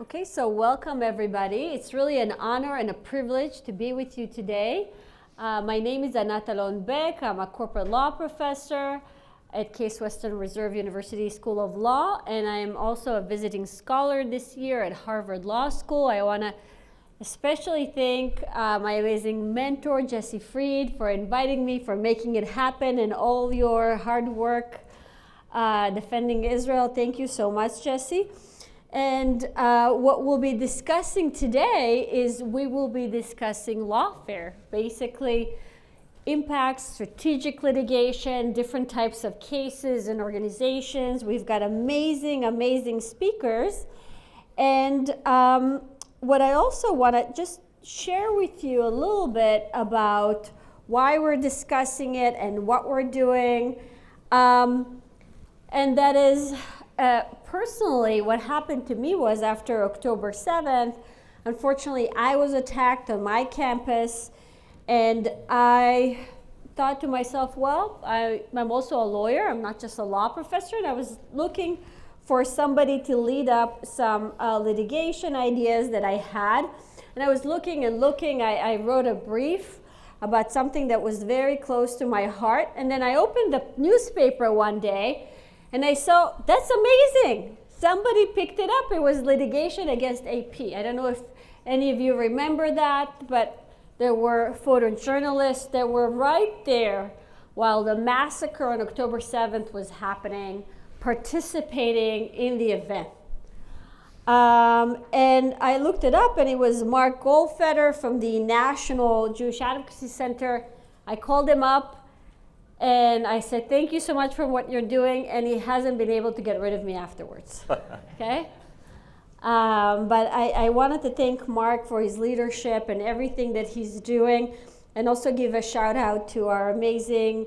Okay, so welcome everybody. It's really an honor and a privilege to be with you today. My name is Anat Alon-Beck. I'm a corporate law professor at Case Western Reserve University School of Law, and I am also a visiting scholar this year at Harvard Law School. I want to especially thank my amazing mentor, Jesse Fried, for inviting me, for making it happen, and all your hard work defending Israel. Thank you so much, Jesse. And what we'll be discussing today is we will be discussing lawfare, basically impacts, strategic litigation, different types of cases and organizations. We've got amazing, amazing speakers. And what I also want to just share with you a little bit about why we're discussing it and what we're doing. And that is, personally, what happened to me was after October 7th, unfortunately, I was attacked on my campus, and I thought to myself, well, I'm also a lawyer. I'm not just a law professor, and I was looking for somebody to lead up some litigation ideas that I had. And I was looking and looking. I wrote a brief about something that was very close to my heart, and then I opened the newspaper one day, and I saw, that's amazing. Somebody picked it up. It was litigation against AP. I don't know if any of you remember that, but there were photojournalists that were right there while the massacre on October 7th was happening, participating in the event. And I looked it up, and it was Mark Goldfeder from the National Jewish Advocacy Center. I called him up, and I said, thank you so much for what you're doing, and he hasn't been able to get rid of me afterwards, okay? But I wanted to thank Mark for his leadership and everything that he's doing, and also give a shout out to our amazing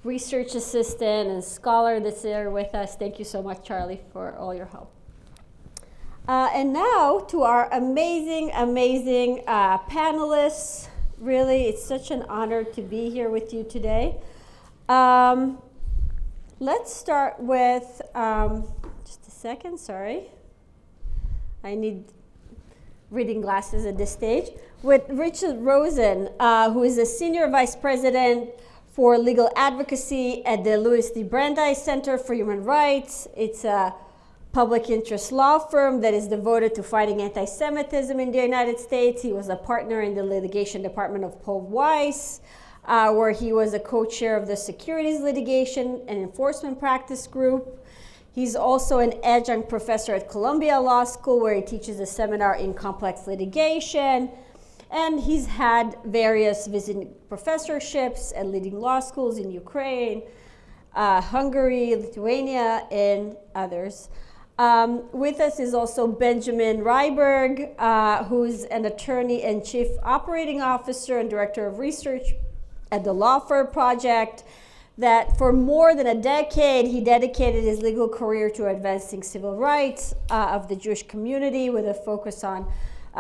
research assistant and scholar that's there with us. Thank you so much, Charlie, for all your help. And now to our amazing, amazing panelists. Really, it's such an honor to be here with you today. Let's start with, just a second, sorry. I need reading glasses at this stage. With Richard Rosen, who is a Senior Vice President for Legal Advocacy at the Louis D. Brandeis Center for Human Rights. It's a public interest law firm that is devoted to fighting anti-Semitism in the United States. He was a partner in the litigation department of Paul Weiss, where he was a co-chair of the Securities Litigation and Enforcement Practice Group. He's also an adjunct professor at Columbia Law School, where he teaches a seminar in complex litigation. And he's had various visiting professorships at leading law schools in Ukraine, Hungary, Lithuania, and others. With us is also Benjamin Ryberg, who's an attorney and chief operating officer and director of research at the Lawfare Project, that for more than a decade, he dedicated his legal career to advancing civil rights of the Jewish community with a focus on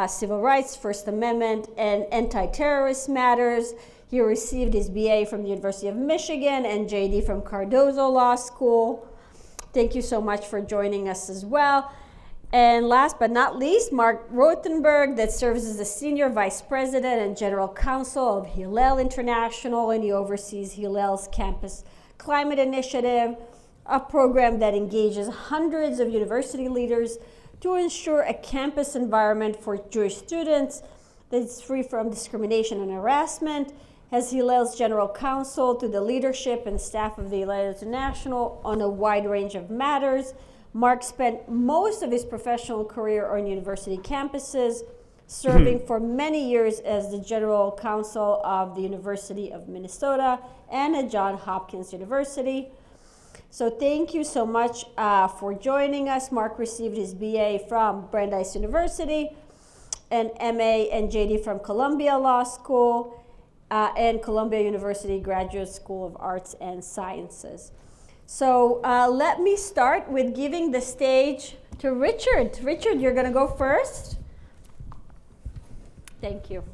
civil rights, First Amendment, and anti-terrorist matters. He received his BA from the University of Michigan and JD from Cardozo Law School. Thank you so much for joining us as well. And last but not least, Mark Rotenberg, that serves as the Senior Vice President and General Counsel of Hillel International, and he oversees Hillel's Campus Climate Initiative, a program that engages hundreds of university leaders to ensure a campus environment for Jewish students that is free from discrimination and harassment. As Hillel's general counsel to the leadership and staff of the Hillel International on a wide range of matters, Mark spent most of his professional career on university campuses, serving for many years as the general counsel of the University of Minnesota and at Johns Hopkins University. So thank you so much for joining us. Mark received his BA from Brandeis University, and MA and JD from Columbia Law School, and Columbia University Graduate School of Arts and Sciences. So let me start with giving the stage to Richard. Richard, you're going to go first. Thank you.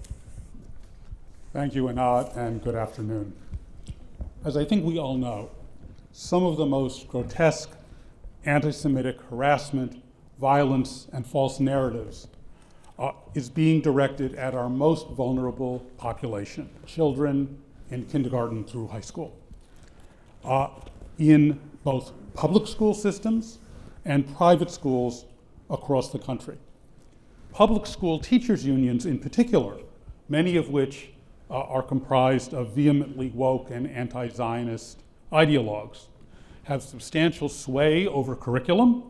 Thank you, Anat, and good afternoon. As I think we all know, some of the most grotesque anti-Semitic harassment, violence, and false narratives is being directed at our most vulnerable population, children in kindergarten through high school, in both public school systems and private schools across the country. Public school teachers' unions in particular, many of which are comprised of vehemently woke and anti-Zionist ideologues, have substantial sway over curriculum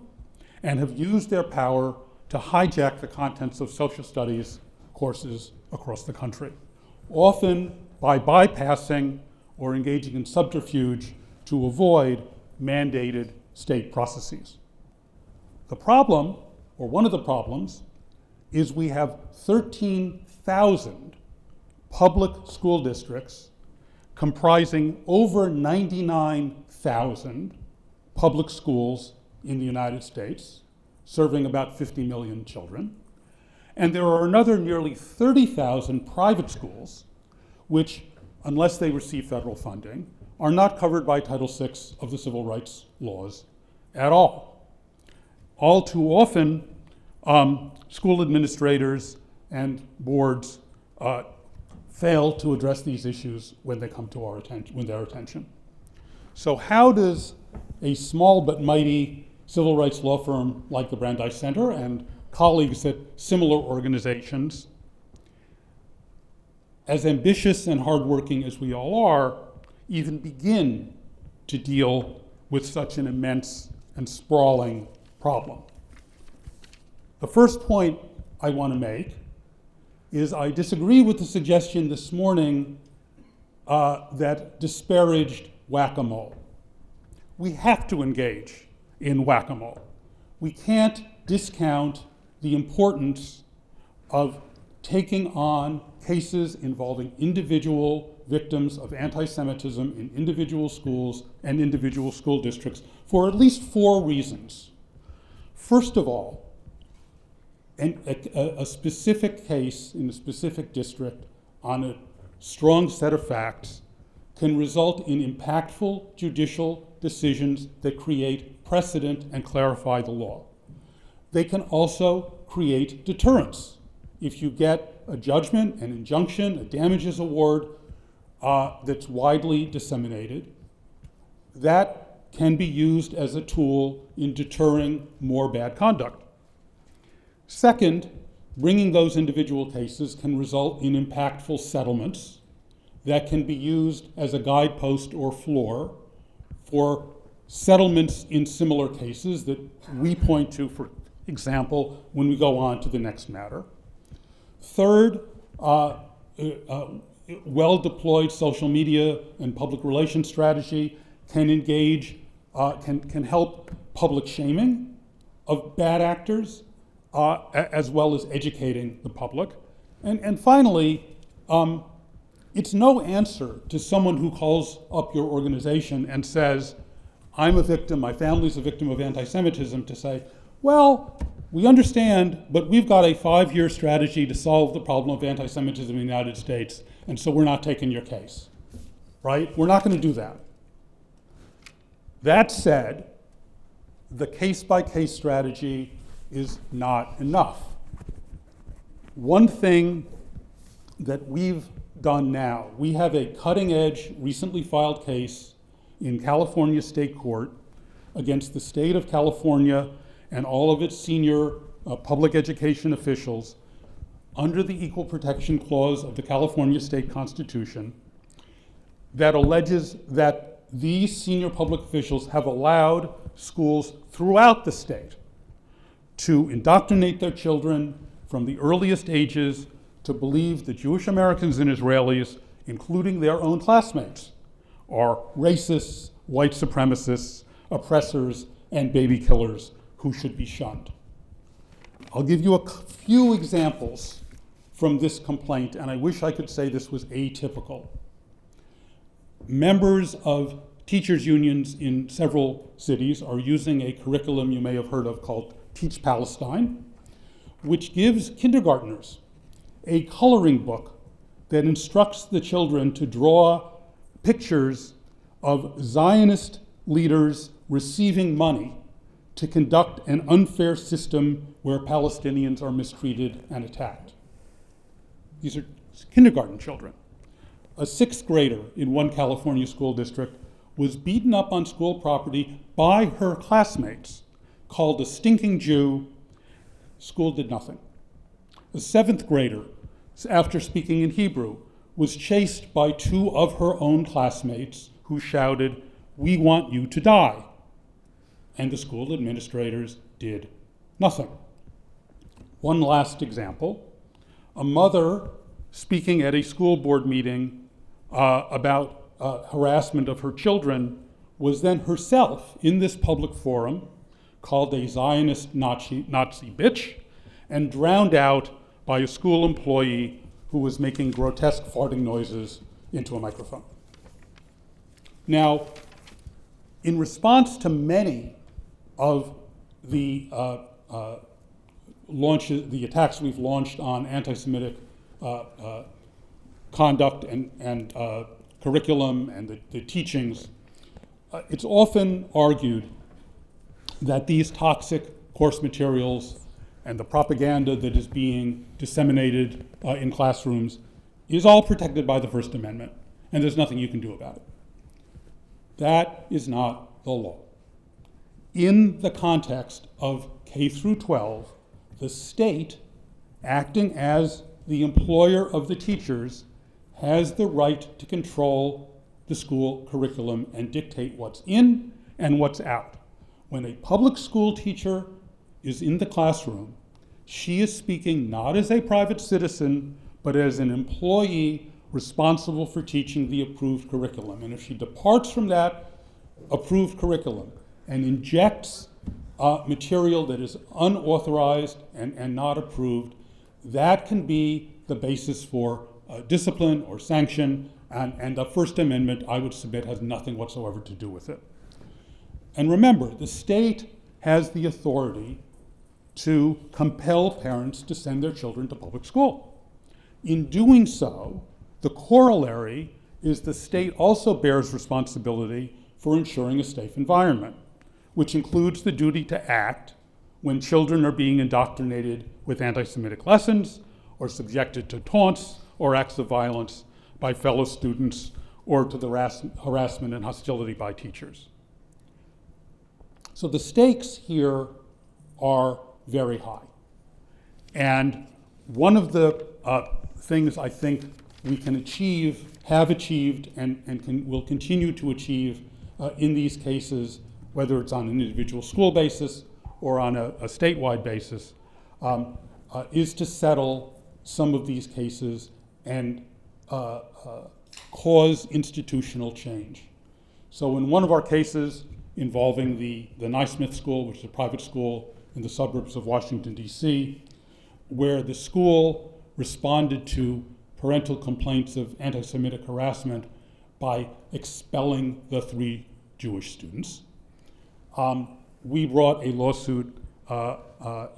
and have used their power to hijack the contents of social studies courses across the country, often by bypassing or engaging in subterfuge to avoid mandated state processes. The problem, or one of the problems, is we have 13,000 public school districts comprising over 99,000 public schools in the United States, serving about 50 million children. And there are another nearly 30,000 private schools, which, unless they receive federal funding, are not covered by Title VI of the civil rights laws at all. All too often, school administrators and boards fail to address these issues when they come to our attention. So how does a small but mighty civil rights law firm like the Brandeis Center and colleagues at similar organizations, as ambitious and hardworking as we all are, even begin to deal with such an immense and sprawling problem? The first point I want to make is I disagree with the suggestion this morning that disparaged whack-a-mole. We have to engage in whack-a-mole. We can't discount the importance of taking on cases involving individual victims of anti-Semitism in individual schools and individual school districts for at least 4 reasons. First of all, a specific case in a specific district on a strong set of facts can result in impactful judicial decisions that create precedent and clarify the law. They can also create deterrence. If you get a judgment, an injunction, a damages award that's widely disseminated, that can be used as a tool in deterring more bad conduct. Second, bringing those individual cases can result in impactful settlements that can be used as a guidepost or floor for settlements in similar cases that we point to, for example, when we go on to the next matter. Third, well-deployed social media and public relations strategy can engage, can help public shaming of bad actors, as well as educating the public. And finally, it's no answer to someone who calls up your organization and says, I'm a victim, my family's a victim of anti-Semitism, to say, well, we understand, but we've got a 5-year strategy to solve the problem of anti-Semitism in the United States, and so we're not taking your case, right? We're not going to do that. That said, the case-by-case strategy is not enough. One thing that we've done now, we have a cutting-edge, recently filed case in California State Court against the state of California and all of its senior public education officials under the Equal Protection Clause of the California State Constitution that alleges that these senior public officials have allowed schools throughout the state to indoctrinate their children from the earliest ages to believe that Jewish Americans and Israelis, including their own classmates, are racists, white supremacists, oppressors, and baby killers who should be shunned. I'll give you a few examples from this complaint, and I wish I could say this was atypical. Members of teachers' unions in several cities are using a curriculum you may have heard of called Teach Palestine, which gives kindergartners a coloring book that instructs the children to draw pictures of Zionist leaders receiving money to conduct an unfair system where Palestinians are mistreated and attacked. These are kindergarten children. A 6th grader in one California school district was beaten up on school property by her classmates, called a stinking Jew. School did nothing. A 7th grader, after speaking in Hebrew, was chased by 2 of her own classmates who shouted, "We want you to die." And the school administrators did nothing. One last example. A mother speaking at a school board meeting about harassment of her children was then herself in this public forum called a Zionist Nazi bitch and drowned out by a school employee who was making grotesque farting noises into a microphone. Now, in response to many of the the attacks we've launched on anti-Semitic conduct and curriculum and the teachings, it's often argued that these toxic course materials and the propaganda that is being disseminated in classrooms is all protected by the First Amendment, and there's nothing you can do about it. That is not the law. In the context of K through 12, the state, acting as the employer of the teachers, has the right to control the school curriculum and dictate what's in and what's out. When a public school teacher is in the classroom, she is speaking not as a private citizen, but as an employee responsible for teaching the approved curriculum. And if she departs from that approved curriculum and injects material that is unauthorized and not approved, that can be the basis for discipline or sanction, and the First Amendment, I would submit, has nothing whatsoever to do with it. And remember, the state has the authority to compel parents to send their children to public school. In doing so, the corollary is the state also bears responsibility for ensuring a safe environment, which includes the duty to act when children are being indoctrinated with anti-Semitic lessons or subjected to taunts or acts of violence by fellow students or to the harassment and hostility by teachers. So the stakes here are very high. And one of the things I think we can achieve, have achieved, and will continue to achieve in these cases, whether it's on an individual school basis or on a statewide basis, is to settle some of these cases and cause institutional change. So in one of our cases involving the Naismith School, which is a private school in the suburbs of Washington, D.C., where the school responded to parental complaints of anti-Semitic harassment by expelling the 3 Jewish students. We brought a lawsuit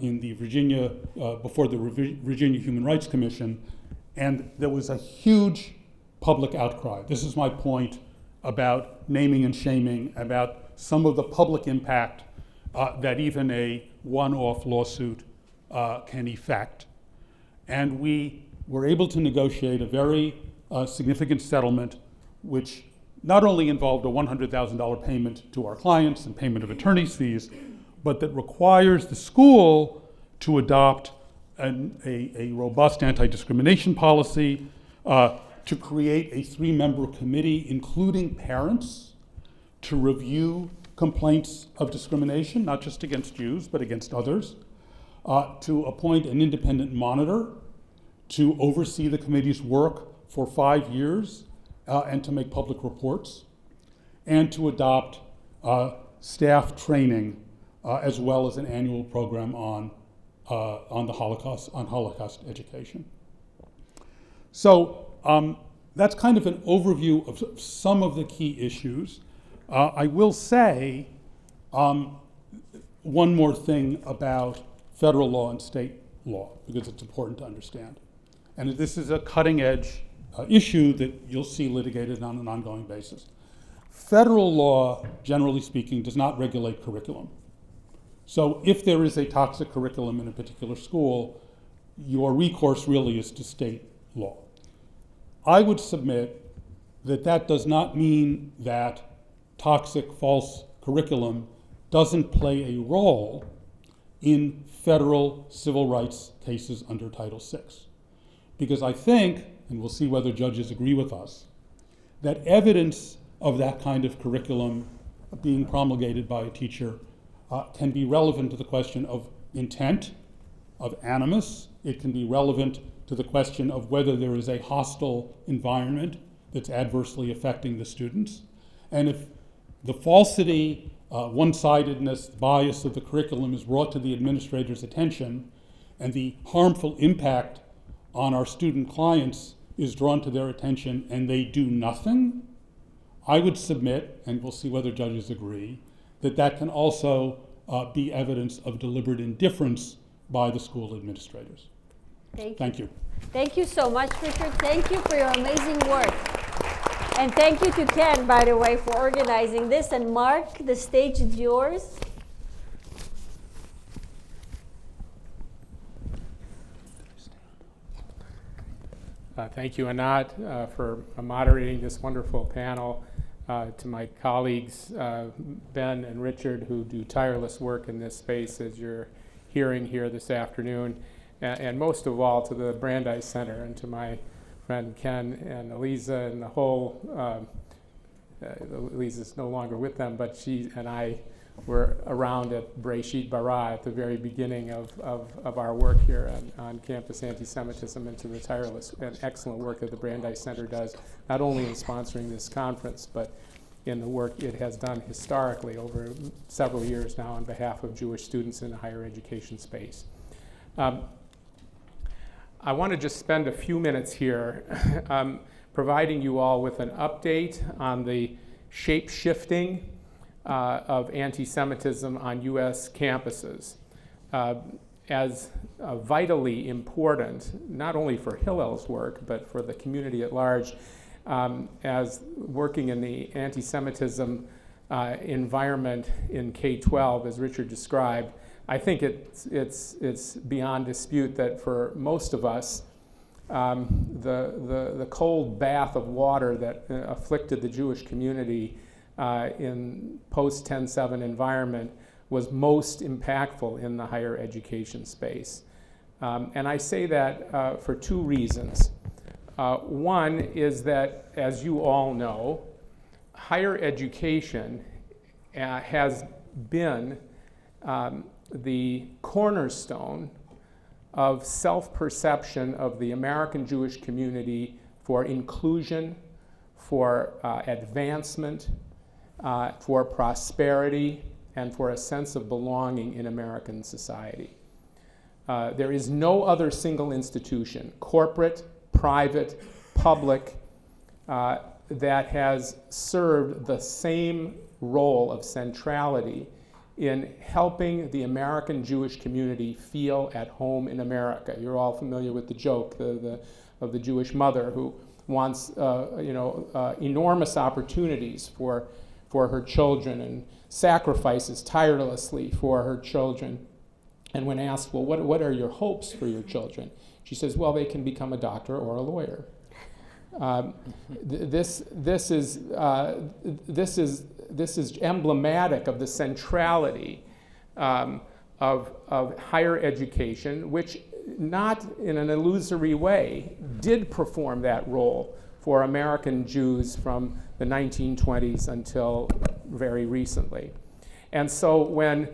in the Virginia, before the Virginia Human Rights Commission, and there was a huge public outcry. This is my point about naming and shaming, about some of the public impact that even a one-off lawsuit can effect. And we were able to negotiate a very significant settlement, which not only involved a $100,000 payment to our clients and payment of attorney's fees, but that requires the school to adopt a robust anti-discrimination policy, to create a 3-member committee, including parents, to review complaints of discrimination, not just against Jews, but against others, to appoint an independent monitor to oversee the committee's work for 5 years and to make public reports, and to adopt staff training as well as an annual program on the Holocaust, on Holocaust education. So that's kind of an overview of some of the key issues. I will say one more thing about federal law and state law, because it's important to understand. And this is a cutting edge issue that you'll see litigated on an ongoing basis. Federal law, generally speaking, does not regulate curriculum. So if there is a toxic curriculum in a particular school, your recourse really is to state law. I would submit that that does not mean that toxic false curriculum doesn't play a role in federal civil rights cases under Title VI. Because I think, and we'll see whether judges agree with us, that evidence of that kind of curriculum being promulgated by a teacher can be relevant to the question of intent, of animus. It can be relevant to the question of whether there is a hostile environment that's adversely affecting the students. And if the falsity, one-sidedness, bias of the curriculum is brought to the administrator's attention, and the harmful impact on our student clients is drawn to their attention and they do nothing, I would submit, and we'll see whether judges agree, that that can also be evidence of deliberate indifference by the school administrators. Thank you. Thank you so much, Richard. Thank you for your amazing work. And thank you to Ken, by the way, for organizing this. And Mark, the stage is yours. Thank you, Anat, for moderating this wonderful panel. To my colleagues, Ben and Richard, who do tireless work in this space, as you're hearing here this afternoon. And most of all, to the Brandeis Center, and to my friend Ken and Eliza and the whole, Eliza's no longer with them, but she and I were around at Breshit Bara at the very beginning of our work here on campus anti-Semitism, and to the tireless and excellent work that the Brandeis Center does, not only in sponsoring this conference, but in the work it has done historically over several years now on behalf of Jewish students in the higher education space. I want to just spend a few minutes here providing you all with an update on the shape-shifting of anti-Semitism on U.S. campuses as vitally important, not only for Hillel's work, but for the community at large, as working in the anti-Semitism environment in K-12, as Richard described. I think it's beyond dispute that for most of us, the cold bath of water that afflicted the Jewish community in post-10/7 environment was most impactful in the higher education space. And I say that for two reasons. One is that, as you all know, higher education has been the cornerstone of self-perception of the American Jewish community for inclusion, for advancement, for prosperity, and for a sense of belonging in American society. There is no other single institution, corporate, private, public, that has served the same role of centrality in helping the American Jewish community feel at home in America. You're all familiar with the joke of the Jewish mother who wants enormous opportunities for her children and sacrifices tirelessly for her children. And when asked, well, what are your hopes for your children? She says, well, they can become a doctor or a lawyer. This is emblematic of the centrality of higher education, which, not in an illusory way, did perform that role for American Jews from the 1920s until very recently. And so when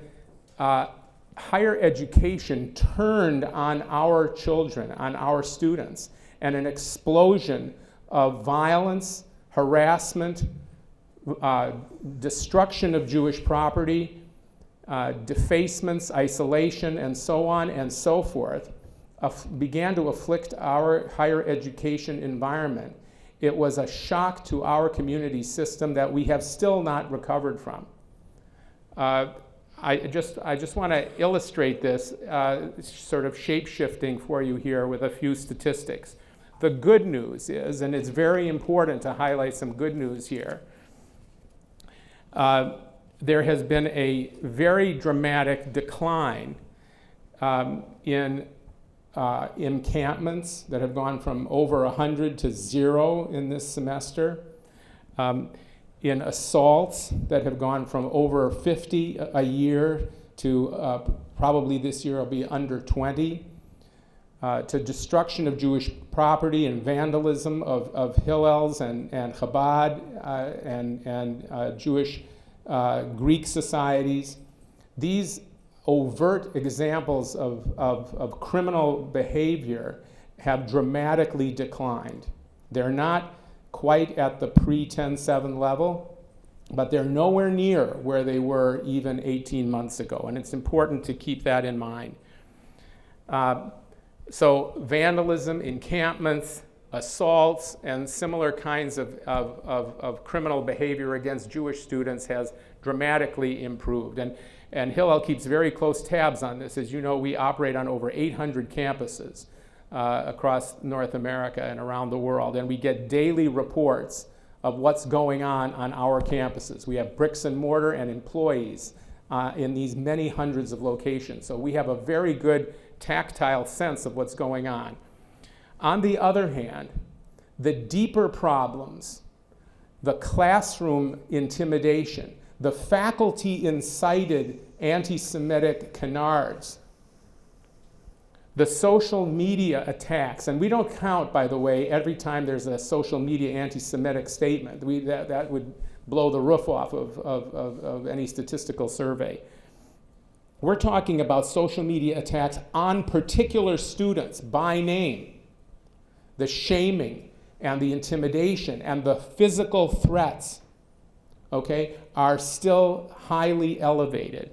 higher education turned on our children, on our students, and an explosion of violence, harassment, destruction of Jewish property, defacements, isolation, and so on and so forth, began to afflict our higher education environment. It was a shock to our community system that we have still not recovered from. I just want to illustrate this sort of shape-shifting for you here with a few statistics. The good news is, and it's very important to highlight some good news here, there has been a very dramatic decline in encampments that have gone from over 100 to 0 in this semester, in assaults that have gone from over 50 a year to probably this year will be under 20, to destruction of Jewish property and vandalism of Hillels and Chabad and Jewish Greek societies. These overt examples of criminal behavior have dramatically declined. They're not quite at the pre-10/7 level, but they're nowhere near where they were even 18 months ago, and it's important to keep that in mind. So vandalism, encampments, assaults, and similar kinds of criminal behavior against Jewish students has dramatically improved. And Hillel keeps very close tabs on this. As you know, we operate on over 800 campuses across North America and around the world, and we get daily reports of what's going on our campuses. We have bricks and mortar and employees in these many hundreds of locations. So we have a very good tactile sense of what's going on. On the other hand, the deeper problems, the classroom intimidation, the faculty-incited anti-Semitic canards, the social media attacks, and we don't count, by the way, every time there's a social media anti-Semitic statement. That would blow the roof off of any statistical survey. We're talking about social media attacks on particular students by name. The shaming and the intimidation and the physical threats, okay, are still highly elevated.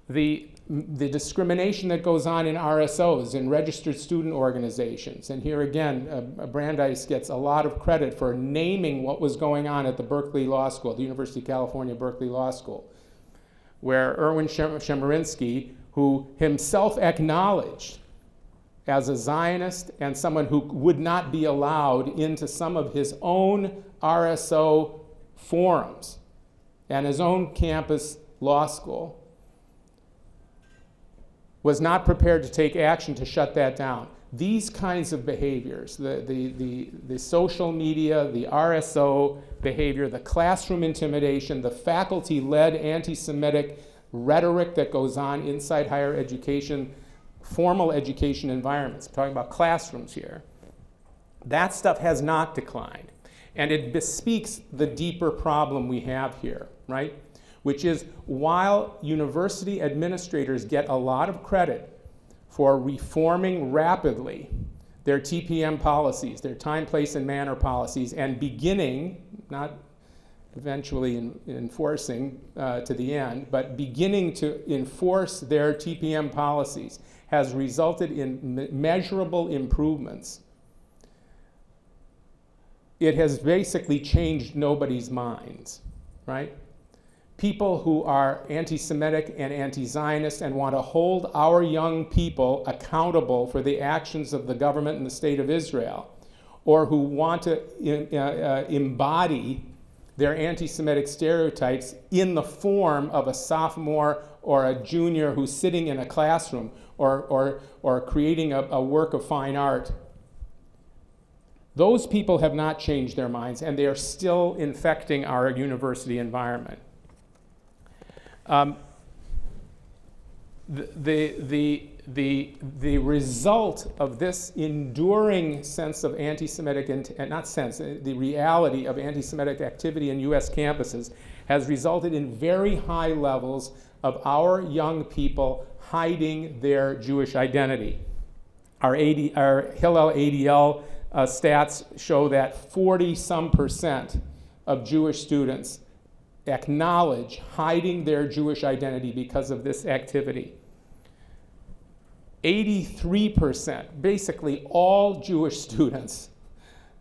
The discrimination that goes on in RSOs, in registered student organizations, and here again, Brandeis gets a lot of credit for naming what was going on at the Berkeley Law School, the University of California Berkeley Law School, where Erwin Chemerinsky, who himself acknowledged as a Zionist and someone who would not be allowed into some of his own RSO forums and his own campus law school, was not prepared to take action to shut that down. These kinds of behaviors, the social media, the RSO behavior, the classroom intimidation, the faculty-led anti-Semitic rhetoric that goes on inside higher education, formal education environments, I'm talking about classrooms here, that stuff has not declined. And it bespeaks the deeper problem we have here, right? Which is, while university administrators get a lot of credit for reforming rapidly their TPM policies, their time, place, and manner policies, and beginning, not eventually enforcing to the end, but beginning to enforce their TPM policies, has resulted in measurable improvements. It has basically changed nobody's minds, right? People who are anti-Semitic and anti-Zionist and want to hold our young people accountable for the actions of the government and the state of Israel, or who want to embody their anti-Semitic stereotypes in the form of a sophomore or a junior who's sitting in a classroom or creating a work of fine art. Those people have not changed their minds, and they are still infecting our university environment. The result of this enduring sense of anti-Semitic, the reality of anti-Semitic activity in U.S. campuses has resulted in very high levels of our young people hiding their Jewish identity. Our Hillel ADL stats show that 40% of Jewish students acknowledge hiding their Jewish identity because of this activity. 83%, basically all Jewish students,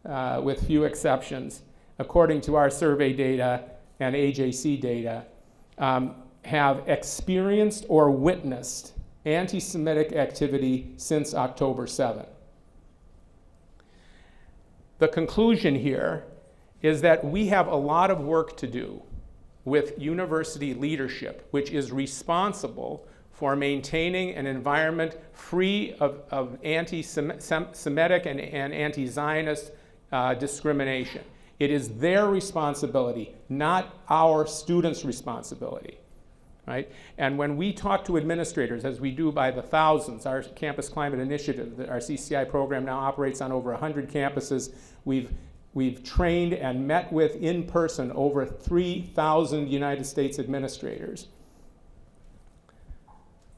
with few exceptions, according to our survey data and AJC data, have experienced or witnessed anti-Semitic activity since October 7. The conclusion here is that we have a lot of work to do with university leadership, which is responsible for maintaining an environment free of anti-Semitic and anti-Zionist discrimination. It is their responsibility, not our students' responsibility, right? And when we talk to administrators, as we do by the thousands, our Campus Climate Initiative, our CCI program now operates on over 100 campuses. We've trained and met with in person over 3,000 United States administrators.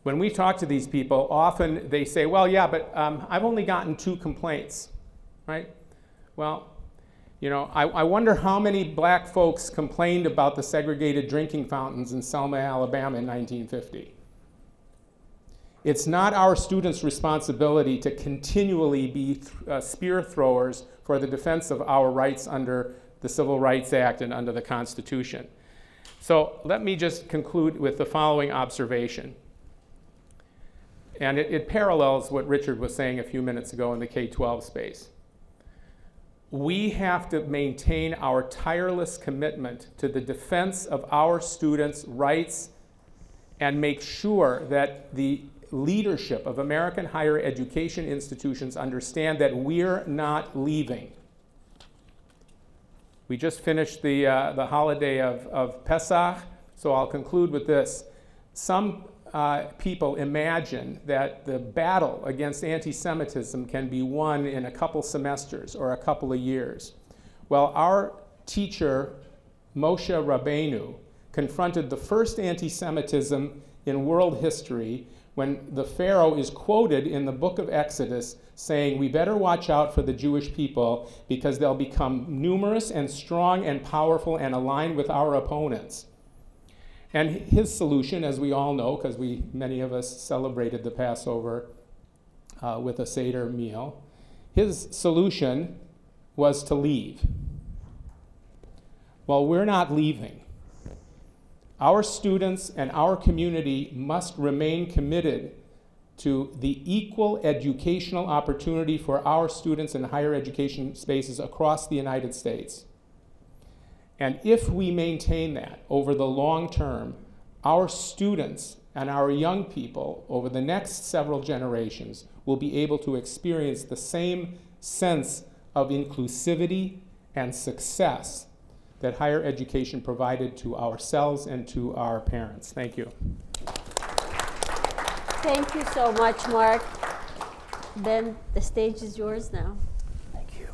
When we talk to these people, often they say, well, yeah, but I've only gotten 2 complaints, right? Well, you know, I wonder how many black folks complained about the segregated drinking fountains in Selma, Alabama in 1950. It's not our students' responsibility to continually be spear throwers for the defense of our rights under the Civil Rights Act and under the Constitution. So let me just conclude with the following observation. And it parallels what Richard was saying a few minutes ago in the K-12 space. We have to maintain our tireless commitment to the defense of our students' rights and make sure that the leadership of American higher education institutions understand that we're not leaving. We just finished the holiday of Pesach, so I'll conclude with this. Some people imagine that the battle against anti-Semitism can be won in a couple semesters or a couple of years. Well, our teacher, Moshe Rabbeinu, confronted the first anti-Semitism in world history when the Pharaoh is quoted in the book of Exodus saying, we better watch out for the Jewish people because they'll become numerous and strong and powerful and aligned with our opponents. And his solution, as we all know, because many of us celebrated the Passover with a Seder meal, his solution was to leave. Well, we're not leaving. Our students and our community must remain committed to the equal educational opportunity for our students in higher education spaces across the United States. And if we maintain that over the long term, our students and our young people over the next several generations will be able to experience the same sense of inclusivity and success that higher education provided to ourselves and to our parents. Thank you. Thank you so much, Mark. Ben, the stage is yours now. Thank you.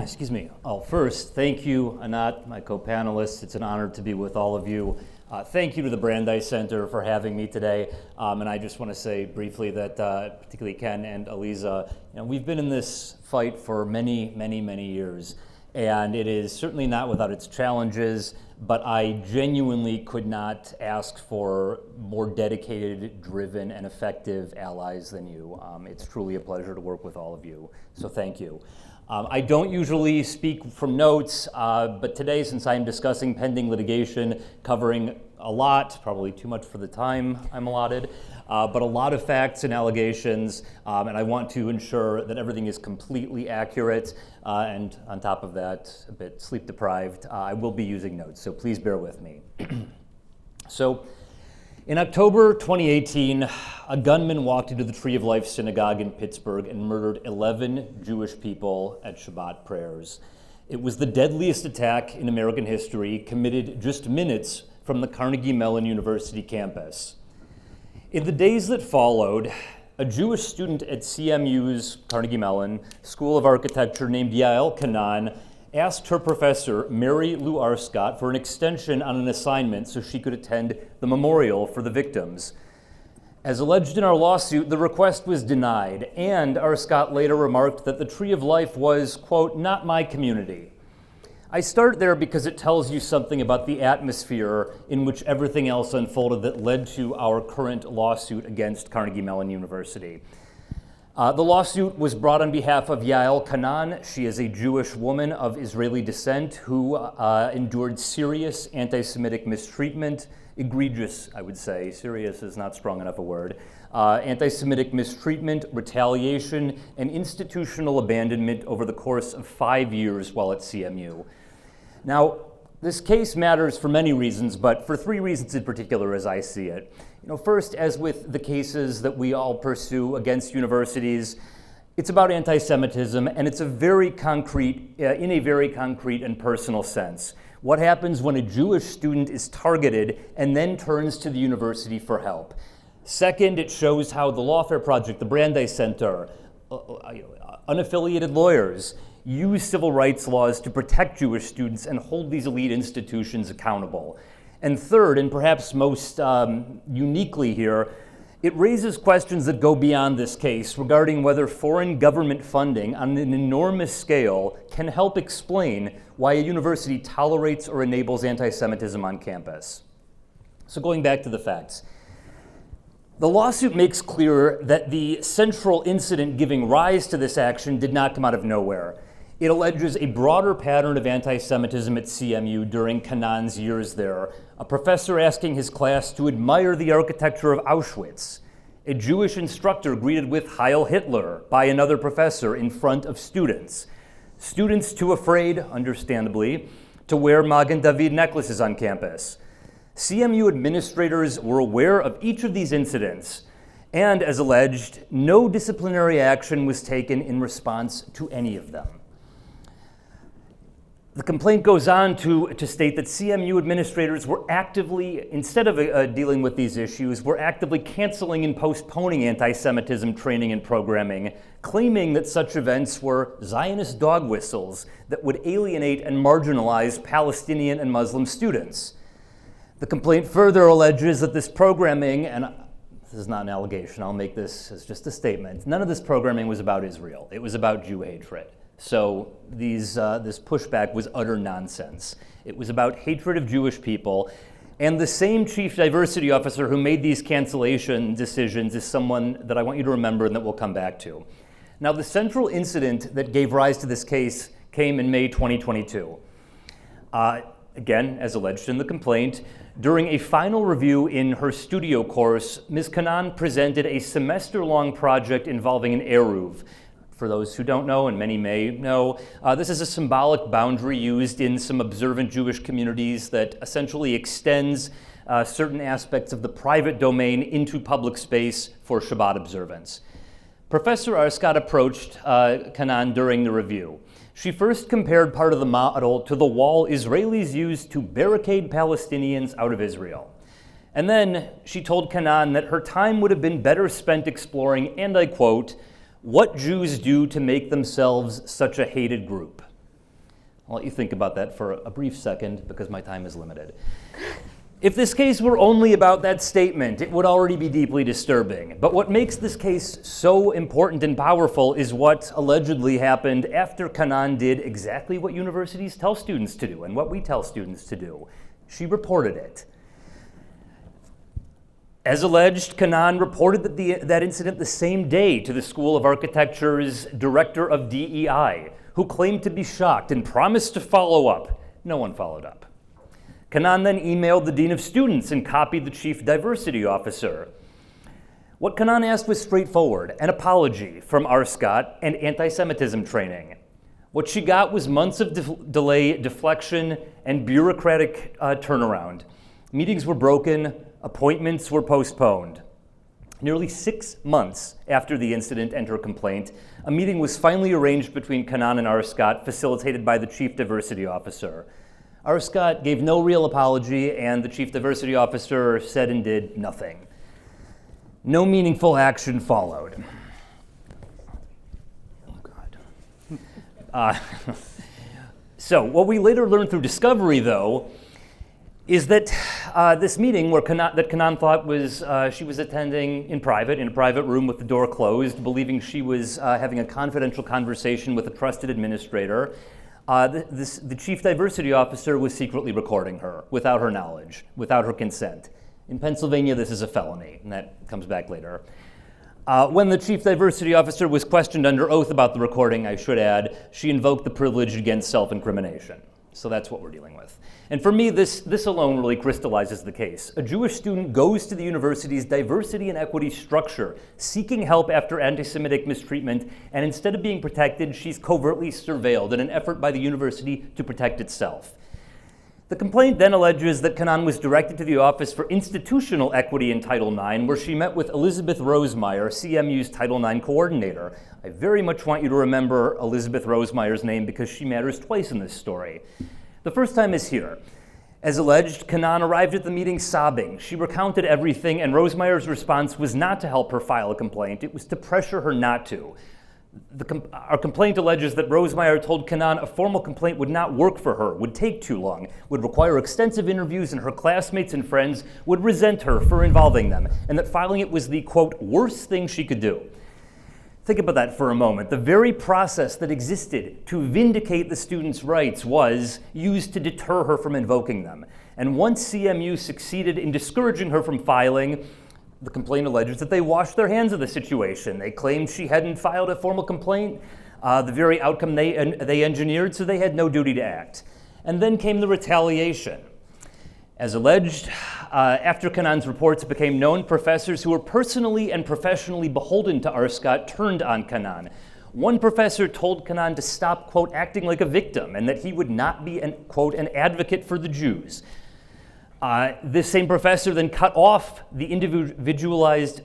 Excuse me. First, thank you, Anat, my co-panelists. It's an honor to be with all of you. Thank you to the Brandeis Center for having me today. And I just want to say briefly that particularly Ken and Aliza, we've been in this fight for many, many, many years. And it is certainly not without its challenges, but I genuinely could not ask for more dedicated, driven, and effective allies than you. It's truly a pleasure to work with all of you, so thank you. I don't usually speak from notes, but today, since I'm discussing pending litigation, covering a lot, probably too much for the time I'm allotted, but a lot of facts and allegations, and I want to ensure that everything is completely accurate, and on top of that, a bit sleep deprived. I will be using notes, so please bear with me. So, in October 2018, a gunman walked into the Tree of Life synagogue in Pittsburgh and murdered 11 Jewish people at Shabbat prayers. It was the deadliest attack in American history, committed just minutes from the Carnegie Mellon University campus. In the days that followed, a Jewish student at CMU's Carnegie Mellon School of Architecture named Yael Kanan asked her professor, Mary Lou Arscott, for an extension on an assignment so she could attend the memorial for the victims. As alleged in our lawsuit, the request was denied, and Arscott later remarked that the Tree of Life was, quote, not my community. I start there because it tells you something about the atmosphere in which everything else unfolded that led to our current lawsuit against Carnegie Mellon University. The lawsuit was brought on behalf of Yael Kanan. She is a Jewish woman of Israeli descent who endured serious anti-Semitic mistreatment, egregious, I would say, serious is not strong enough a word, anti-Semitic mistreatment, retaliation, and institutional abandonment over the course of 5 years while at CMU. Now, this case matters for many reasons, but for 3 reasons in particular as I see it. First, as with the cases that we all pursue against universities, it's about anti-Semitism, and it's in a very concrete and personal sense. What happens when a Jewish student is targeted and then turns to the university for help? Second, it shows how the Lawfare Project, the Brandeis Center, unaffiliated lawyers use civil rights laws to protect Jewish students and hold these elite institutions accountable. And third, and perhaps most uniquely here, it raises questions that go beyond this case regarding whether foreign government funding on an enormous scale can help explain why a university tolerates or enables anti-Semitism on campus. So going back to the facts. The lawsuit makes clear that the central incident giving rise to this action did not come out of nowhere. It alleges a broader pattern of anti-Semitism at CMU during Kanan's years there, a professor asking his class to admire the architecture of Auschwitz, a Jewish instructor greeted with Heil Hitler by another professor in front of students, students too afraid, understandably, to wear Magen David necklaces on campus. CMU administrators were aware of each of these incidents, and as alleged, no disciplinary action was taken in response to any of them. The complaint goes on to state that CMU administrators were actively, instead of dealing with these issues, were actively canceling and postponing anti-Semitism training and programming, claiming that such events were Zionist dog whistles that would alienate and marginalize Palestinian and Muslim students. The complaint further alleges that this programming, and this is not an allegation, I'll make this as just a statement, none of this programming was about Israel. It was about Jew hatred. So this pushback was utter nonsense. It was about hatred of Jewish people, and the same chief diversity officer who made these cancellation decisions is someone that I want you to remember and that we'll come back to. Now, the central incident that gave rise to this case came in May 2022. Again, as alleged in the complaint, during a final review in her studio course, Ms. Kanan presented a semester-long project involving an eruv. For those who don't know, and many may know, this is a symbolic boundary used in some observant Jewish communities that essentially extends certain aspects of the private domain into public space for Shabbat observance. Professor Arskat approached Kanan during the review. She first compared part of the model to the wall Israelis used to barricade Palestinians out of Israel. And then she told Kanan that her time would have been better spent exploring, and I quote, what Jews do to make themselves such a hated group. I'll let you think about that for a brief second because my time is limited. If this case were only about that statement, it would already be deeply disturbing. But what makes this case so important and powerful is what allegedly happened after Kanan did exactly what universities tell students to do and what we tell students to do. She reported it. As alleged, Kanan reported that incident the same day to the School of Architecture's director of DEI, who claimed to be shocked and promised to follow up. No one followed up. Kanan then emailed the dean of students and copied the chief diversity officer. What Kanan asked was straightforward, an apology from Arskat and anti-Semitism training. What she got was months of delay, deflection, and bureaucratic turnaround. Meetings were broken, appointments were postponed. Nearly 6 months after the incident and her complaint, a meeting was finally arranged between Kanan and Arskat, facilitated by the chief diversity officer. Arskat gave no real apology, and the chief diversity officer said and did nothing. No meaningful action followed. Oh, God. So what we later learned through discovery, though, is that this meeting that Kanan thought was she was attending in a private room with the door closed, believing she was having a confidential conversation with a trusted administrator, the chief diversity officer was secretly recording her without her knowledge, without her consent. In Pennsylvania, this is a felony, and that comes back later. When the chief diversity officer was questioned under oath about the recording, I should add, she invoked the privilege against self-incrimination. So that's what we're dealing with. And for me, this alone really crystallizes the case. A Jewish student goes to the university's diversity and equity structure, seeking help after anti-Semitic mistreatment, and instead of being protected, she's covertly surveilled in an effort by the university to protect itself. The complaint then alleges that Kanan was directed to the Office for Institutional Equity in Title IX, where she met with Elizabeth Rosemeyer, CMU's Title IX coordinator. I very much want you to remember Elizabeth Rosemeyer's name because she matters twice in this story. The first time is here. As alleged, Kanan arrived at the meeting sobbing. She recounted everything, and Rosemeyer's response was not to help her file a complaint. It was to pressure her not to. Our complaint alleges that Rosemeyer told Kanan a formal complaint would not work for her, would take too long, would require extensive interviews, and her classmates and friends would resent her for involving them, and that filing it was the, quote, worst thing she could do. Think about that for a moment. The very process that existed to vindicate the students' rights was used to deter her from invoking them. And once CMU succeeded in discouraging her from filing, the complaint alleges that they washed their hands of the situation. They claimed she hadn't filed a formal complaint, the very outcome they engineered, so they had no duty to act. And then came the retaliation. As alleged, after Kanan's reports became known, professors who were personally and professionally beholden to Arscott turned on Kanan. One professor told Kanan to stop, quote, acting like a victim, and that he would not be, quote, an advocate for the Jews. This same professor then cut off the individualized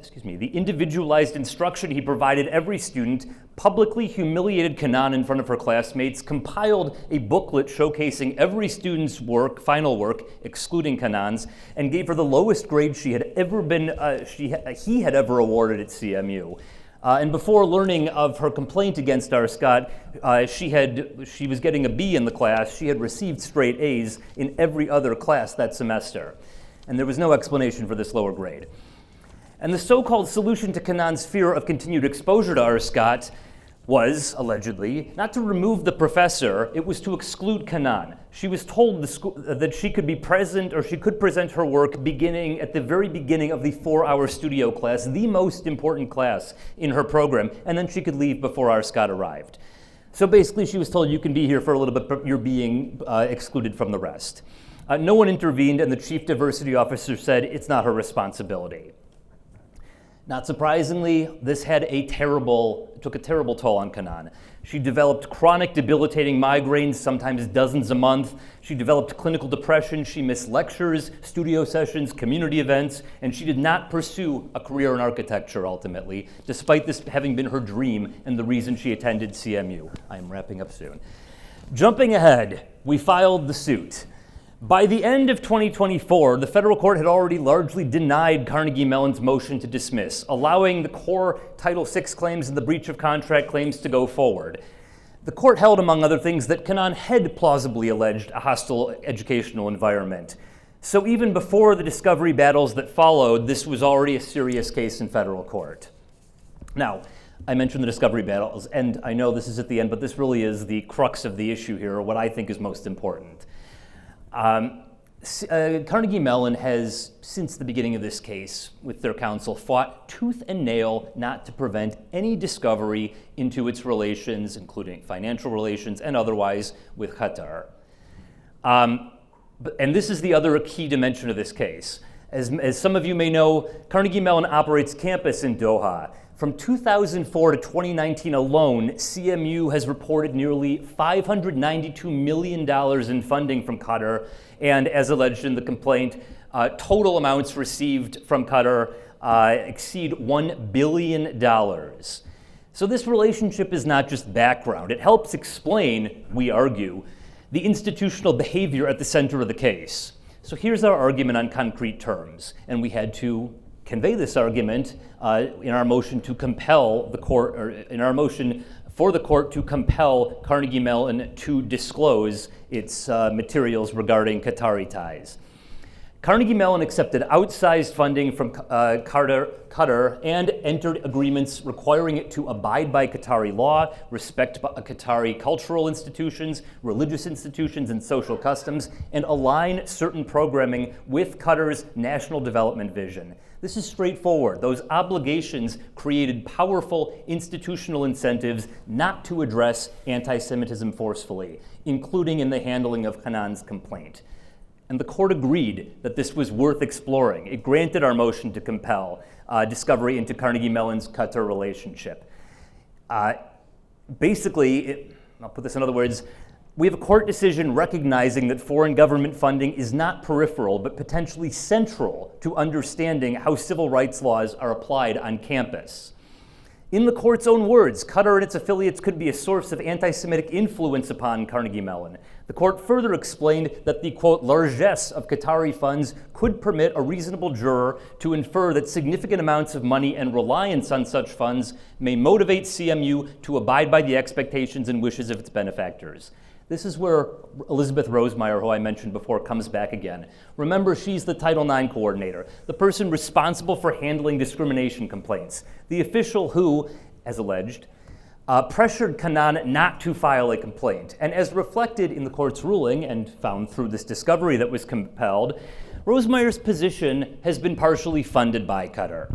instruction he provided every student, publicly humiliated Kanan in front of her classmates, compiled a booklet showcasing every student's final work, excluding Kanan's, and gave her the lowest grade he had ever awarded at CMU. And before learning of her complaint against Arscott, she was getting a B in the class. She had received straight A's in every other class that semester. And there was no explanation for this lower grade. And the so-called solution to Kanan's fear of continued exposure to Arscott was, allegedly, not to remove the professor, it was to exclude Kanan. She was told that she could be present, or she could present her work beginning at the very beginning of the 4-hour studio class, the most important class in her program, and then she could leave before Arscott arrived. So basically she was told, you can be here for a little bit, but you're being excluded from the rest. No one intervened, and the chief diversity officer said it's not her responsibility. Not surprisingly, this took a terrible toll on Kanan. She developed chronic debilitating migraines, sometimes dozens a month. She developed clinical depression. She missed lectures, studio sessions, community events, and she did not pursue a career in architecture ultimately, despite this having been her dream and the reason she attended CMU. I am wrapping up soon. Jumping ahead, we filed the suit. By the end of 2024, the federal court had already largely denied Carnegie Mellon's motion to dismiss, allowing the core Title VI claims and the breach of contract claims to go forward. The court held, among other things, that Kanan had plausibly alleged a hostile educational environment. So even before the discovery battles that followed, this was already a serious case in federal court. Now, I mentioned the discovery battles, and I know this is at the end, but this really is the crux of the issue here, or what I think is most important. Carnegie Mellon has, since the beginning of this case, with their counsel, fought tooth and nail not to prevent any discovery into its relations, including financial relations and otherwise, with Qatar. And this is the other key dimension of this case. As some of you may know, Carnegie Mellon operates campus in Doha. From 2004 to 2019 alone, CMU has reported nearly $592 million in funding from Qatar, and as alleged in the complaint, total amounts received from Qatar exceed $1 billion. So this relationship is not just background. It helps explain, we argue, the institutional behavior at the center of the case. So here's our argument on concrete terms, and we had to convey this argument in our motion to compel the court, or in our motion for the court to compel Carnegie Mellon to disclose its materials regarding Qatari ties. Carnegie Mellon accepted outsized funding from Qatar and entered agreements requiring it to abide by Qatari law, respect Qatari cultural institutions, religious institutions, and social customs, and align certain programming with Qatar's national development vision. This is straightforward. Those obligations created powerful institutional incentives not to address anti-Semitism forcefully, including in the handling of Hanan's complaint. And the court agreed that this was worth exploring. It granted our motion to compel discovery into Carnegie Mellon's Qatar relationship. Basically, I'll put this in other words, we have a court decision recognizing that foreign government funding is not peripheral, but potentially central to understanding how civil rights laws are applied on campus. In the court's own words, Qatar and its affiliates could be a source of anti-Semitic influence upon Carnegie Mellon. The court further explained that the, quote, largesse of Qatari funds could permit a reasonable juror to infer that significant amounts of money and reliance on such funds may motivate CMU to abide by the expectations and wishes of its benefactors. This is where Elizabeth Rosemeyer, who I mentioned before, comes back again. Remember, she's the Title IX coordinator, the person responsible for handling discrimination complaints, the official who, as alleged, pressured Hanan not to file a complaint. And as reflected in the court's ruling and found through this discovery that was compelled, Rosemeyer's position has been partially funded by Qatar.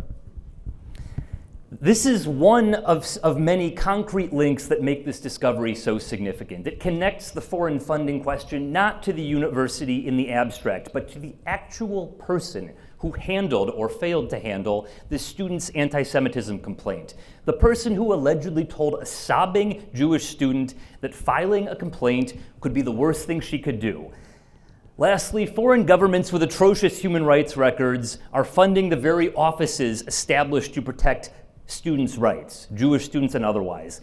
This is one of many concrete links that make this discovery so significant. It connects the foreign funding question not to the university in the abstract, but to the actual person who handled or failed to handle the student's anti-Semitism complaint. The person who allegedly told a sobbing Jewish student that filing a complaint could be the worst thing she could do. Lastly, foreign governments with atrocious human rights records are funding the very offices established to protect students' rights, Jewish students and otherwise.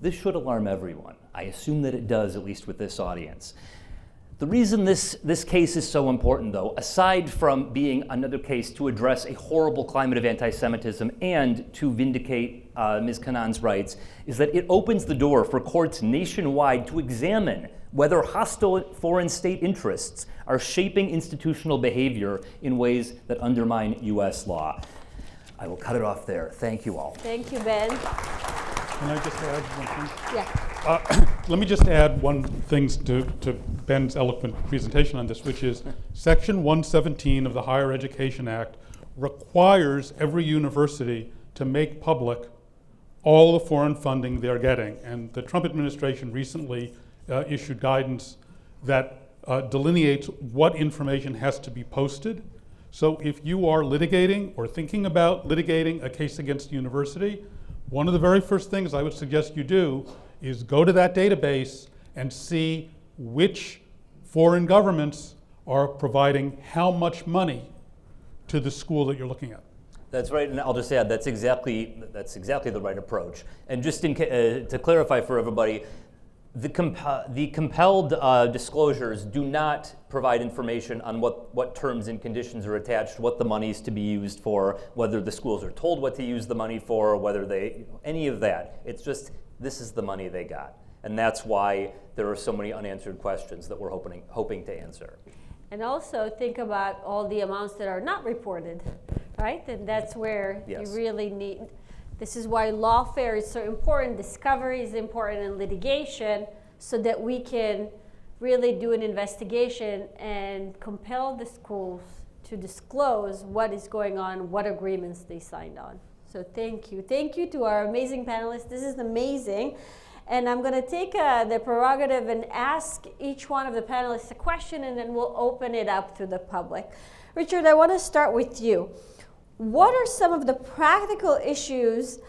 This should alarm everyone. I assume that it does, at least with this audience. The reason this case is so important, though, aside from being another case to address a horrible climate of anti-Semitism and to vindicate Ms. Hanan's rights, is that it opens the door for courts nationwide to examine whether hostile foreign state interests are shaping institutional behavior in ways that undermine U.S. law. I will cut it off there. Thank you all. Thank you, Ben. Can I just add one thing? Yeah. Let me just add one thing to Ben's eloquent presentation on this, which is Section 117 of the Higher Education Act requires every university to make public all the foreign funding they're getting. And the Trump administration recently issued guidance that delineates what information has to be posted. So if you are litigating or thinking about litigating a case against the university, one of the very first things I would suggest you do is go to that database and see which foreign governments are providing how much money to the school that you're looking at. That's right, and I'll just add that's exactly the right approach. And just to clarify for everybody, the compelled disclosures do not provide information on what terms and conditions are attached, what the money is to be used for, whether the schools are told what to use the money for, whether any of that. It's just, this is the money they got. And that's why there are so many unanswered questions that we're hoping to answer. And also think about all the amounts that are not reported, right? And that's where Yes. you really need. This is why lawfare is so important, discovery is important in litigation, so that we can really do an investigation and compel the schools to disclose what is going on, what agreements they signed on. So thank you. Thank you to our amazing panelists. This is amazing. And I'm gonna take the prerogative and ask each one of the panelists a question, and then we'll open it up to the public. Richard, I wanna start with you. What are some of the practical issues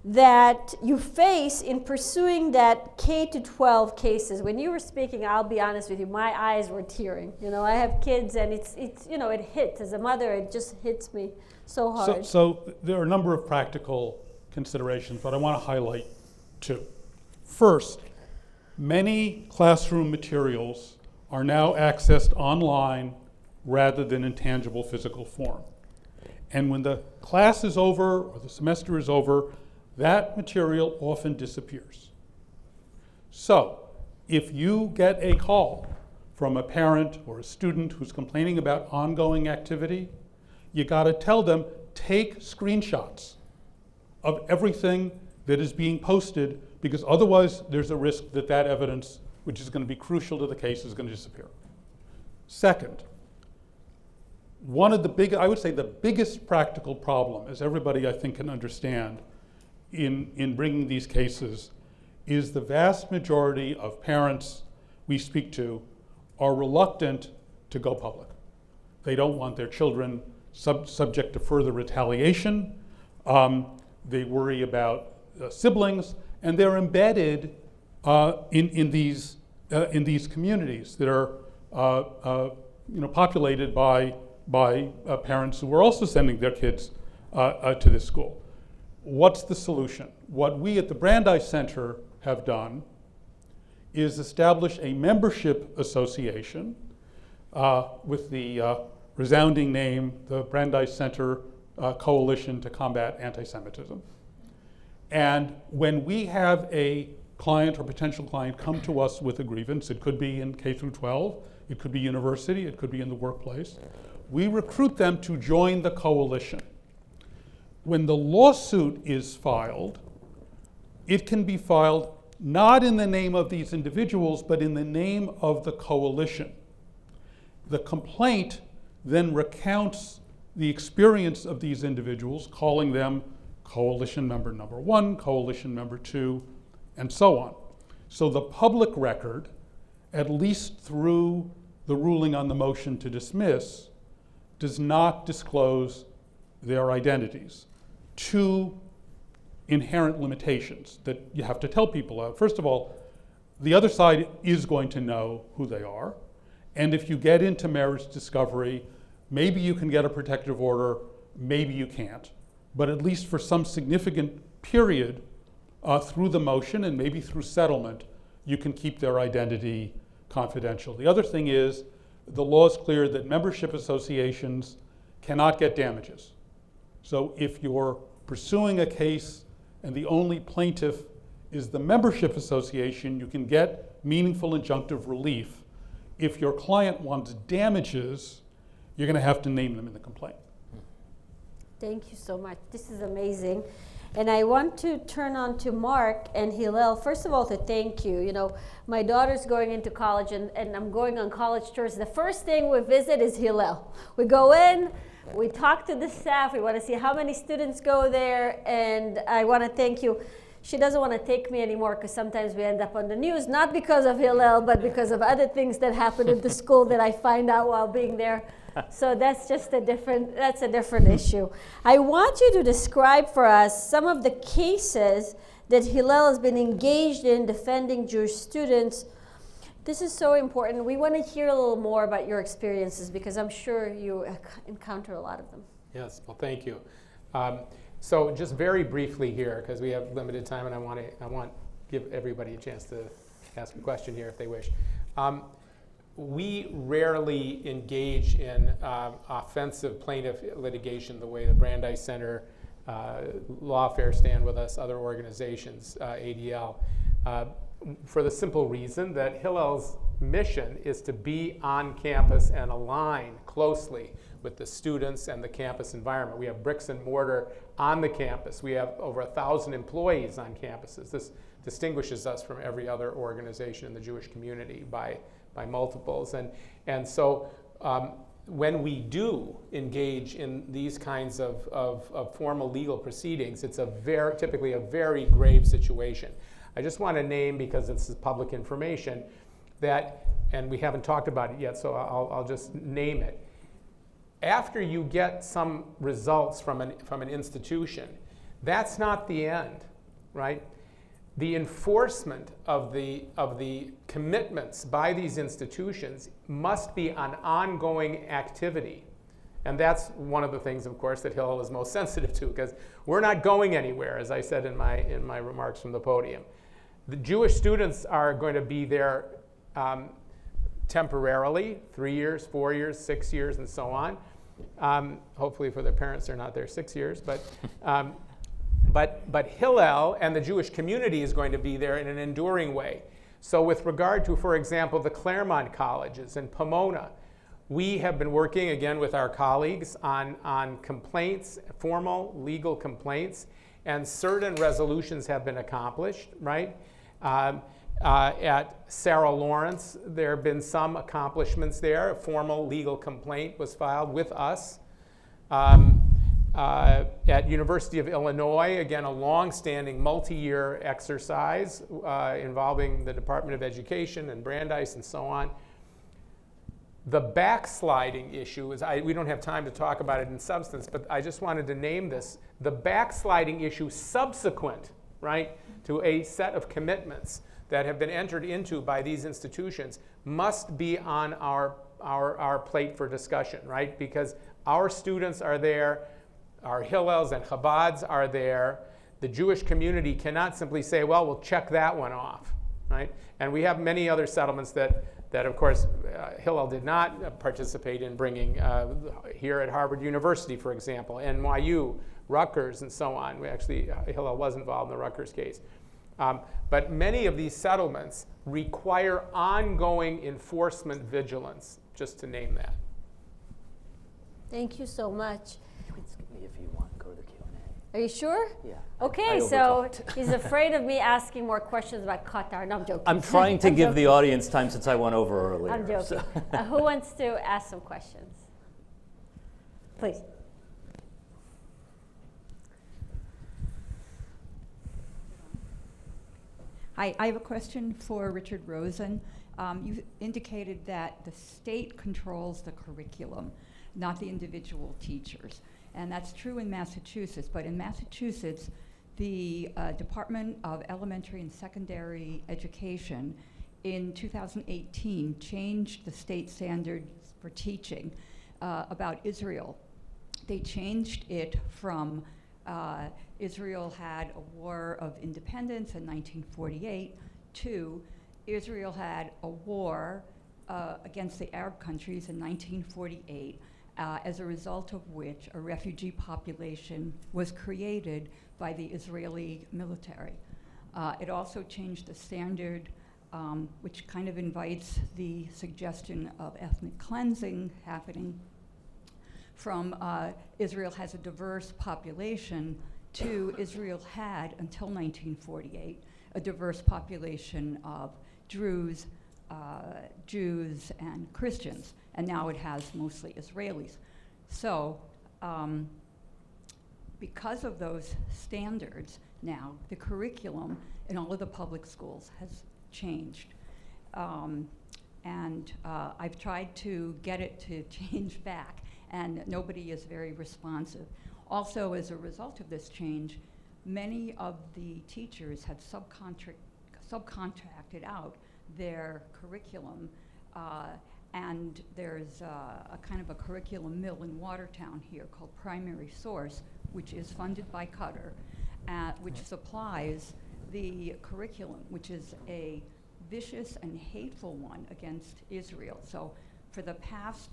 that you face in pursuing that K-12 cases? When you were speaking, I'll be honest with you, my eyes were tearing. You know, I have kids, and it's you know, it hits. As a mother, it just hits me so hard. So there are a number of practical considerations, but I want to highlight two. First, many classroom materials are now accessed online rather than in tangible physical form. And when the class is over or the semester is over, that material often disappears. So if you get a call from a parent or a student who's complaining about ongoing activity, you got to tell them, take screenshots of everything that is being posted, because otherwise there's a risk that that evidence, which is going to be crucial to the case, is going to disappear. Second, one of the I would say the biggest practical problem, as everybody I think can understand in bringing these cases, is the vast majority of parents we speak to are reluctant to go public. They don't want their children subject to further retaliation. They worry about siblings, and they're embedded in these communities that are populated by parents who are also sending their kids to this school. What's the solution? What we at the Brandeis Center have done is establish a membership association with the resounding name, the Brandeis Center Coalition to Combat Anti-Semitism. And when we have a client or potential client come to us with a grievance, it could be in K through 12, it could be university, it could be in the workplace, we recruit them to join the coalition. When the lawsuit is filed, it can be filed not in the name of these individuals, but in the name of the coalition. The complaint then recounts the experience of these individuals, calling them coalition member number 1, coalition member 2, and so on. So the public record, at least through the ruling on the motion to dismiss, does not disclose their identities. 2 inherent limitations that you have to tell people of. First of all, the other side is going to know who they are. And if you get into marriage discovery, maybe you can get a protective order, maybe you can't. But at least for some significant period through the motion and maybe through settlement, you can keep their identity confidential. The other thing is, the law is clear that membership associations cannot get damages. So if you're pursuing a case and the only plaintiff is the membership association, you can get meaningful injunctive relief. If your client wants damages, you're going to have to name them in the complaint. Thank you so much. This is amazing. And I want to turn on to Mark and Hillel. First of all, to thank you. You know, my daughter's going into college, and I'm going on college tours. The first thing we visit is Hillel. We go in, we talk to the staff, we want to see how many students go there, and I want to thank you. She doesn't want to take me anymore because sometimes we end up on the news, not because of Hillel, but because of other things that happen at the school that I find out while being there. So that's just a different issue. I want you to describe for us some of the cases that Hillel has been engaged in defending Jewish students. This is so important. We want to hear a little more about your experiences because I'm sure you encounter a lot of them. Yes, well, thank you. So just very briefly here, because we have limited time and I want to give everybody a chance to ask a question here if they wish. We rarely engage in offensive plaintiff litigation the way the Brandeis Center, Lawfare Stand With Us, other organizations, ADL, for the simple reason that Hillel's mission is to be on campus and align closely with the students and the campus environment. We have bricks and mortar on the campus. We have over 1,000 employees on campuses. This distinguishes us from every other organization in the Jewish community by multiples. And so when we do engage in these kinds of formal legal proceedings, it's typically a very grave situation. I just want to name, because this is public information, that, and we haven't talked about it yet, so I'll just name it. After you get some results from an institution, that's not the end, right? The enforcement of the commitments by these institutions must be an ongoing activity. And that's one of the things, of course, that Hillel is most sensitive to, because we're not going anywhere, as I said in my remarks from the podium. The Jewish students are going to be there temporarily, 3 years, 4 years, 6 years, and so on. Hopefully for their parents, they're not there 6 years, but Hillel and the Jewish community is going to be there in an enduring way. So with regard to, for example, the Claremont colleges in Pomona, we have been working, again, with our colleagues on complaints, formal legal complaints, and certain resolutions have been accomplished, right? At Sarah Lawrence, there have been some accomplishments there. A formal legal complaint was filed with us. At University of Illinois, again, a long-standing multi-year exercise involving the Department of Education and Brandeis and so on. The backsliding issue is, we don't have time to talk about it in substance, but I just wanted to name this. The backsliding issue subsequent, right, to a set of commitments that have been entered into by these institutions must be on our plate for discussion, right? Because our students are there, our Hillels and Chabads are there. The Jewish community cannot simply say, well, we'll check that one off, right? And we have many other settlements that of course, Hillel did not participate in bringing here at Harvard University, for example, NYU, Rutgers, and so on. Hillel was involved in the Rutgers case. But many of these settlements require ongoing enforcement vigilance, just to name that. Thank you so much. You can skip me if you want. Go to the Q&A. Are you sure? Yeah. Okay, so he's afraid of me asking more questions about Qatar. No, I'm joking. I'm trying to give the audience time since I went over earlier. I'm joking. Who wants to ask some questions? Please. Hi, I have a question for Richard Rosen. You indicated that the state controls the curriculum, not the individual teachers. And that's true in Massachusetts, but in Massachusetts, the Department of Elementary and Secondary Education in 2018 changed the state standards for teaching about Israel. They changed it from Israel had a war of independence in 1948 to Israel had a war against the Arab countries in 1948, as a result of which a refugee population was created by the Israeli military. It also changed the standard, which kind of invites the suggestion of ethnic cleansing happening from Israel has a diverse population to Israel had, until 1948, a diverse population of Druze, Jews, and Christians, and now it has mostly Israelis. So, because of those standards now, the curriculum in all of the public schools has changed. And I've tried to get it to change back, and nobody is very responsive. Also, as a result of this change, many of the teachers have subcontracted out their curriculum, and there's a kind of a curriculum mill in Watertown here called Primary Source, which is funded by Qatar, which supplies the curriculum, which is a vicious and hateful one against Israel. So for the past,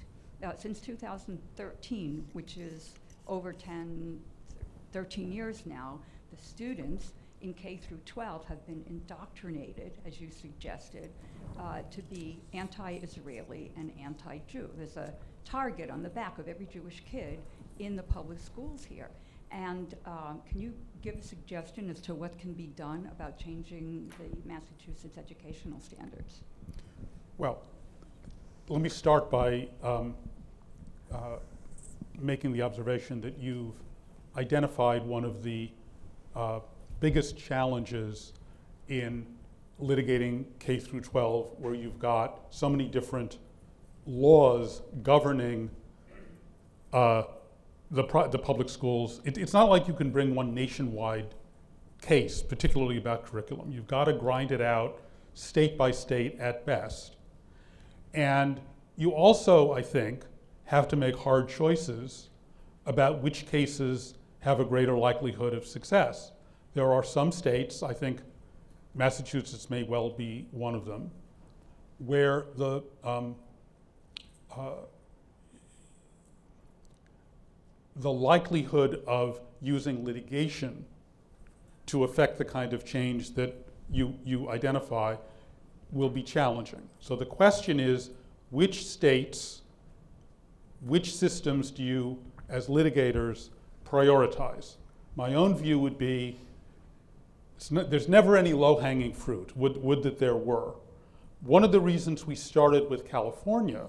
since 2013, which is over 13 years now, the students in K through 12 have been indoctrinated, as you suggested, to be anti-Israeli and anti-Jew. There's a target on the back of every Jewish kid in the public schools here. And can you give a suggestion as to what can be done about changing the Massachusetts educational standards? Well, let me start by making the observation that you've identified one of the biggest challenges in litigating K through 12, where you've got so many different laws governing the public schools. It's not like you can bring one nationwide case, particularly about curriculum. You've got to grind it out state by state at best. And you also, I think, have to make hard choices about which cases have a greater likelihood of success. There are some states, I think Massachusetts may well be one of them, where the likelihood of using litigation to affect the kind of change that you identify will be challenging. So the question is, which states, which systems do you, as litigators, prioritize? My own view would be, there's never any low-hanging fruit, would that there were. One of the reasons we started with California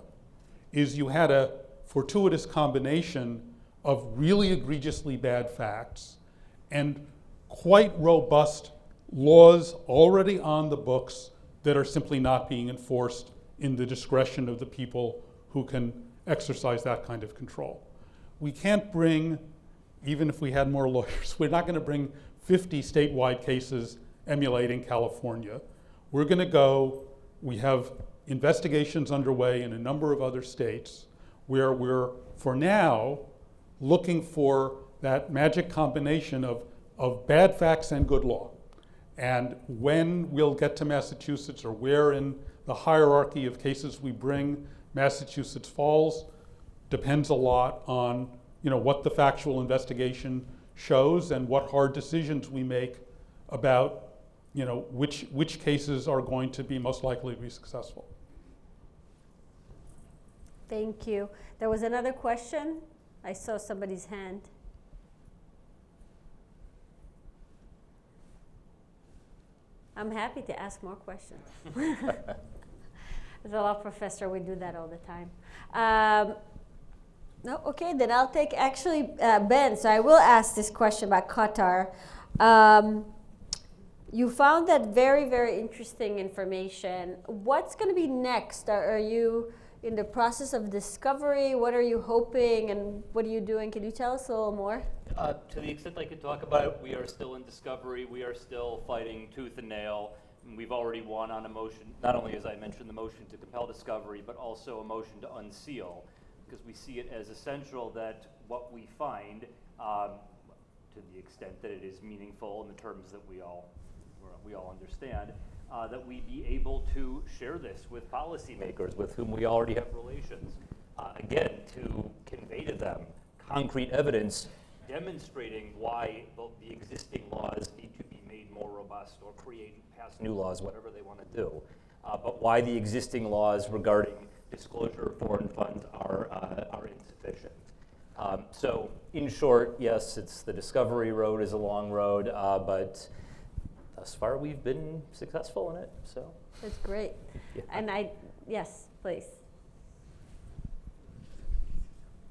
is you had a fortuitous combination of really egregiously bad facts and quite robust laws already on the books that are simply not being enforced in the discretion of the people who can exercise that kind of control. We can't bring, even if we had more lawyers, we're not going to bring 50 statewide cases emulating California. We're going to go, we have investigations underway in a number of other states where we're, for now, looking for that magic combination of bad facts and good law. And when we'll get to Massachusetts, or where in the hierarchy of cases we bring Massachusetts falls, depends a lot on what the factual investigation shows and what hard decisions we make about which cases are going to be most likely to be successful. Thank you. There was another question. I saw somebody's hand. I'm happy to ask more questions. As a law professor, we do that all the time. No, okay, then I'll take actually Ben. So I will ask this question about Qatar. You found that very, very interesting information. What's going to be next? Are you in the process of discovery? What are you hoping, and what are you doing? Can you tell us a little more? To the extent I could talk about it, we are still in discovery. We are still fighting tooth and nail. And we've already won on a motion, not only, as I mentioned, the motion to compel discovery, but also a motion to unseal, because we see it as essential that what we find, to the extent that it is meaningful in the terms that we all understand, that we be able to share this with policymakers with whom we already have relations. Again, to convey to them concrete evidence demonstrating why the existing laws need to be made more robust or pass new laws, whatever they want to do, but why the existing laws regarding disclosure of foreign funds are insufficient. So in short, yes, it's the discovery road is a long road, but thus far we've been successful in it. So That's great. Yeah. And yes, please.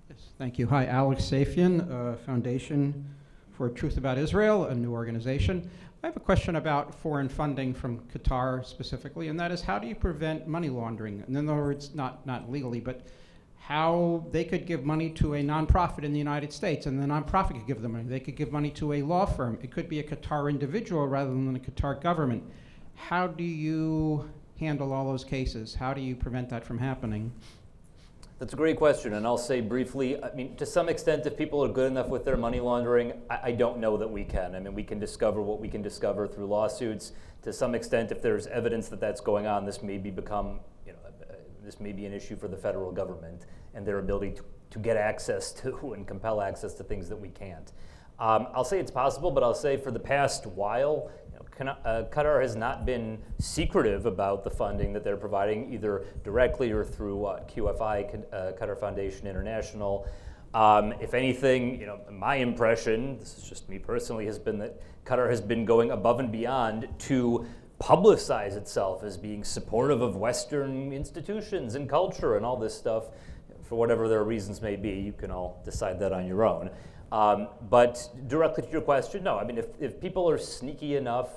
Yes, thank you. Hi, Alex Safian, Foundation for Truth About Israel, a new organization. I have a question about foreign funding from Qatar specifically, and that is, how do you prevent money laundering? In other words, not legally, but how they could give money to a nonprofit in the United States, and the nonprofit could give them money. They could give money to a law firm. It could be a Qatar individual rather than the Qatar government. How do you handle all those cases? How do you prevent that from happening? that's a great question, and I'll say briefly, I mean, to some extent, if people are good enough with their money laundering, I don't know that we can. I mean, we can discover what we can discover through lawsuits. To some extent, if there's evidence that that's going on, this may this may be an issue for the federal government and their ability to get access to and compel access to things that we can't. I'll say it's possible, but I'll say for the past while, Qatar has not been secretive about the funding that they're providing, either directly or through QFI, Qatar Foundation International. If anything, my impression, this is just me personally, has been that Qatar has been going above and beyond to publicize itself as being supportive of Western institutions and culture and all this stuff, for whatever their reasons may be. You can all decide that on your own. But directly to your question, no. I mean, if people are sneaky enough,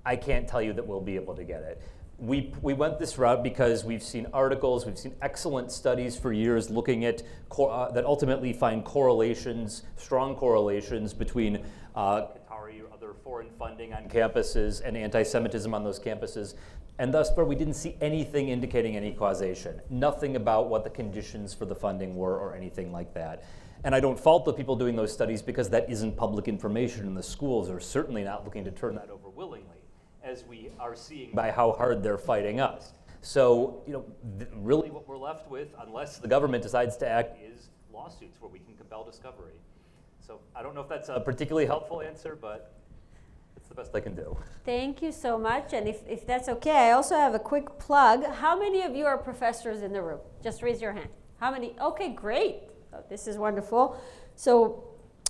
I can't tell you that we'll be able to get it. We went this route because we've seen articles, we've seen excellent studies for years looking at that ultimately find correlations, strong correlations between Qatari or other foreign funding on campuses and anti-Semitism on those campuses. And thus far, we didn't see anything indicating any causation. Nothing about what the conditions for the funding were or anything like that. And I don't fault the people doing those studies because that isn't public information, and the schools are certainly not looking to turn that over willingly, as we are seeing by how hard they're fighting us. So, really what we're left with, unless the government decides to act, is lawsuits where we can compel discovery. So I don't know if that's a particularly helpful answer, but It's the best I can do. Thank you so much. And if that's okay, I also have a quick plug. How many of you are professors in the room? Just raise your hand. How many? Okay, great. Oh, this is wonderful. So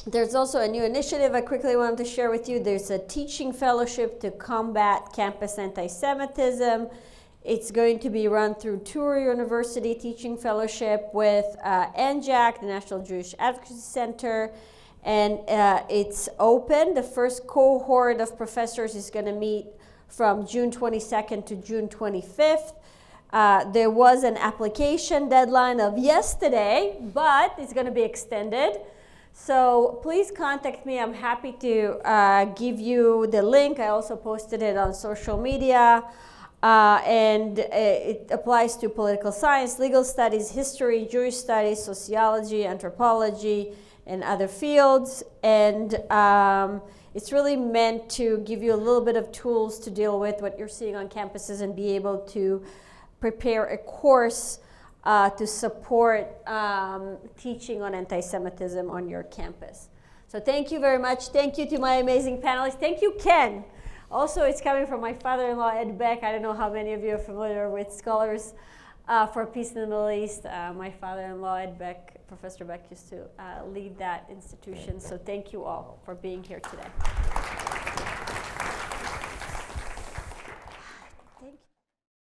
there's also a new initiative I quickly wanted to share with you. There's a teaching fellowship to combat campus anti-Semitism. It's going to be run through Tour University Teaching Fellowship with NJAC, the National Jewish Advocacy Center, and it's open. The first cohort of professors is going to meet from June 22nd to June 25th. There was an application deadline of yesterday, but it's going to be extended. So please contact me. I'm happy to give you the link. I also posted it on social media. And it applies to political science, legal studies, history, Jewish studies, sociology, anthropology, and other fields. And it's really meant to give you a little bit of tools to deal with what you're seeing on campuses and be able to prepare a course to support teaching on anti-Semitism on your campus. So thank you very much. Thank you to my amazing panelists. Thank you, Ken. Also, it's coming from my father-in-law, Ed Beck. I don't know how many of you are familiar with Scholars for Peace in the Middle East. My father-in-law, Ed Beck, Professor Beck, used to lead that institution. So thank you all for being here today.